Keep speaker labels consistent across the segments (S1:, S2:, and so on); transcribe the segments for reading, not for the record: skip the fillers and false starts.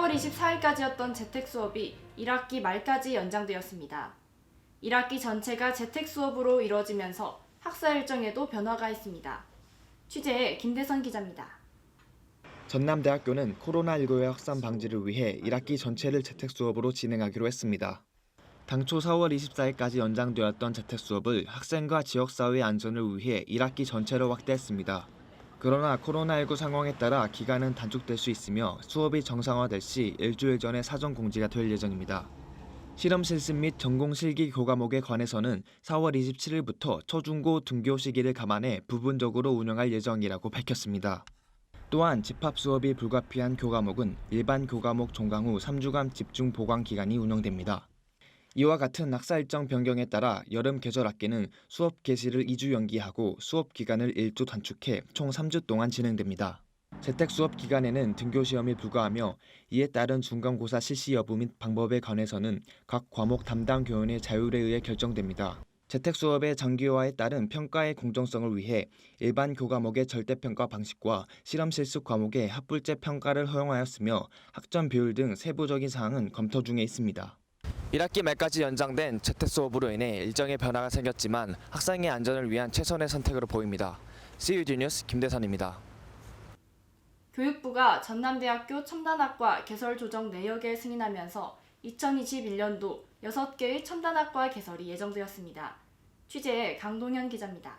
S1: 4월 24일까지였던 재택 수업이 1학기 말까지 연장되었습니다. 1학기 전체가 재택 수업으로 이뤄지면서 학사 일정에도 변화가 있습니다. 취재해 김대선 기자입니다.
S2: 전남대학교는 코로나19의 확산 방지를 위해 1학기 전체를 재택 수업으로 진행하기로 했습니다. 당초 4월 24일까지 연장되었던 재택 수업을 학생과 지역사회의 안전을 위해 1학기 전체로 확대했습니다. 그러나 코로나19 상황에 따라 기간은 단축될 수 있으며 수업이 정상화될 시 일주일 전에 사전 공지가 될 예정입니다. 실험 실습 및 전공 실기 교과목에 관해서는 4월 27일부터 초중고 등교 시기를 감안해 부분적으로 운영할 예정이라고 밝혔습니다. 또한 집합 수업이 불가피한 교과목은 일반 교과목 종강 후 3주간 집중 보강 기간이 운영됩니다. 이와 같은 학사 일정 변경에 따라 여름 계절 학기는 수업 개시를 2주 연기하고 수업 기간을 1주 단축해 총 3주 동안 진행됩니다. 재택 수업 기간에는 등교 시험이 불가하며 이에 따른 중간고사 실시 여부 및 방법에 관해서는 각 과목 담당 교원의 자율에 의해 결정됩니다. 재택 수업의 장기화에 따른 평가의 공정성을 위해 일반 교과목의 절대평가 방식과 실험 실습 과목의 합불제 평가를 허용하였으며 학점 비율 등 세부적인 사항은 검토 중에 있습니다.
S3: 1학기 말까지 연장된 재택 수업으로 인해 일정에 변화가 생겼지만 학생의 안전을 위한 최선의 선택으로 보입니다. CUD 뉴스 김대선입니다.
S1: 교육부가 전남대학교 첨단학과 개설 조정 내역을 승인하면서 2021년도 6개의 첨단학과 개설이 예정되었습니다. 취재해 강동현 기자입니다.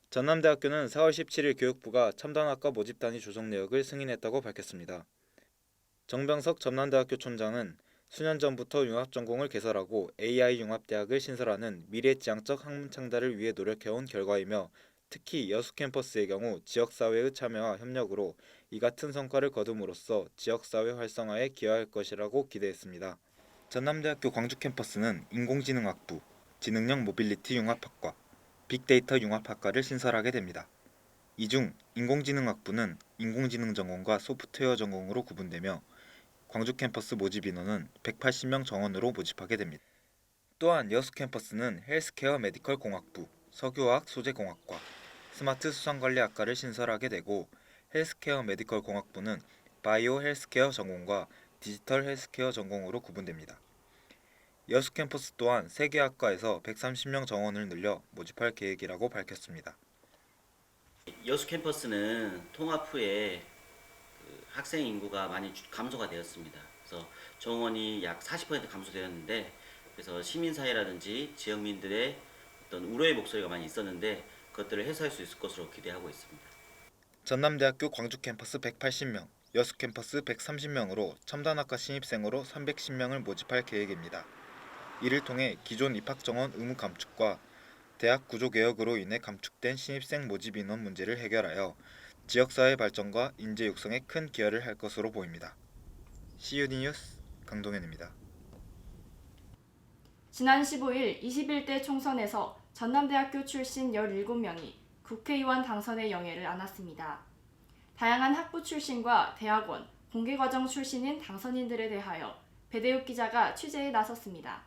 S4: 전남대학교는 4월 17일 교육부가 첨단학과 모집 단위 조정 내역을 승인했다고 밝혔습니다. 정병석 전남대학교 촌장은 수년 전부터 융합전공을 개설하고 AI융합대학을 신설하는 미래지향적 학문 창달을 위해 노력해온 결과이며 특히 여수 캠퍼스의 경우 지역사회의 참여와 협력으로 이 같은 성과를 거둠으로써 지역사회 활성화에 기여할 것이라고 기대했습니다. 전남대학교 광주 캠퍼스는 인공지능학부, 지능형 모빌리티 융합학과, 빅데이터 융합학과를 신설하게 됩니다. 이 중 인공지능학부는 인공지능 전공과 소프트웨어 전공으로 구분되며 광주 캠퍼스 모집 인원은 180명 정원으로 모집하게 됩니다. 또한 여수 캠퍼스는 헬스케어 메디컬 공학부, 석유화학 소재공학과, 스마트 수상관리학과를 신설하게 되고 헬스케어 메디컬 공학부는 바이오 헬스케어 전공과 디지털 헬스케어 전공으로 구분됩니다. 여수 캠퍼스 또한 3개 학과에서 130명 정원을 늘려 모집할 계획이라고 밝혔습니다.
S5: 여수 캠퍼스는 통합 후에 학생 인구가 많이 감소가 되었습니다. 그래서 정원이 약 40% 감소되었는데, 그래서 시민사회라든지 지역민들의 어떤 우려의 목소리가 많이 있었는데 그것들을 해소할 수 있을 것으로 기대하고 있습니다.
S4: 전남대학교 광주 캠퍼스 180명, 여수 캠퍼스 130명으로 첨단학과 신입생으로 310명을 모집할 계획입니다. 이를 통해 기존 입학 정원 의무 감축과 대학 구조 개혁으로 인해 감축된 신입생 모집 인원 문제를 해결하여 지역사회 발전과 인재 육성에 큰 기여를 할 것으로 보입니다. CUD 뉴스 강동현입니다.
S1: 지난 15일 21대 총선에서 전남대학교 출신 17명이 국회의원 당선의 영예를 안았습니다. 다양한 학부 출신과 대학원, 공개과정 출신인 당선인들에 대하여 배대욱 기자가 취재에 나섰습니다.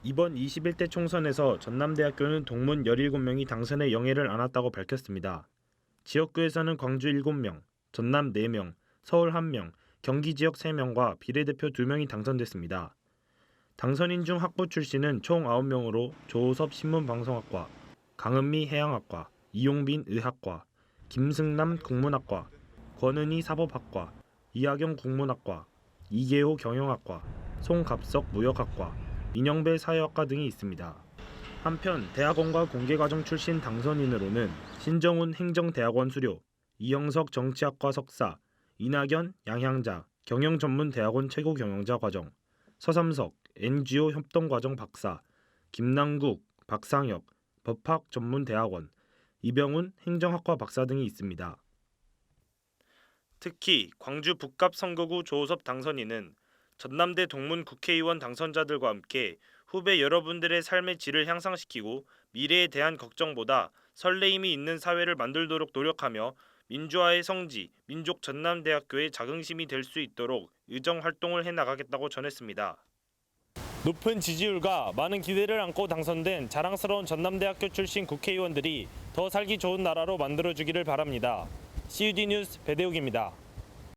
S6: 이번 21대 총선에서 전남대학교는 동문 17명이 당선의 영예를 안았다고 밝혔습니다. 지역구에서는 광주 7명, 전남 4명, 서울 1명, 경기 지역 3명과 비례대표 2명이 당선됐습니다. 당선인 중 학부 출신은 총 9명으로 조호섭 신문방송학과, 강은미 해양학과, 이용빈 의학과, 김승남 국문학과, 권은희 사법학과, 이하경 국문학과, 이계호 경영학과, 송갑석 무역학과, 인영배 사회학과 등이 있습니다. 한편 대학원과 공개과정 출신 당선인으로는 신정훈 행정대학원 수료, 이영석 정치학과 석사, 이낙연 양향자 경영전문대학원 최고경영자 과정, 서삼석 NGO 협동과정 박사, 김남국 박상혁 법학전문대학원, 이병훈 행정학과 박사 등이 있습니다. 특히 광주 북갑 선거구 조호섭 당선인은 전남대 동문 국회의원 당선자들과 함께 후배 여러분들의 삶의 질을 향상시키고 미래에 대한 걱정보다 설레임이 있는 사회를 만들도록 노력하며 민주화의 성지, 민족 전남대학교의 자긍심이 될 수 있도록 의정 활동을 해나가겠다고 전했습니다. 높은 지지율과 많은 기대를 안고 당선된 자랑스러운 전남대학교 출신 국회의원들이 더 살기 좋은 나라로 만들어주기를 바랍니다. CUD 뉴스 배대욱입니다.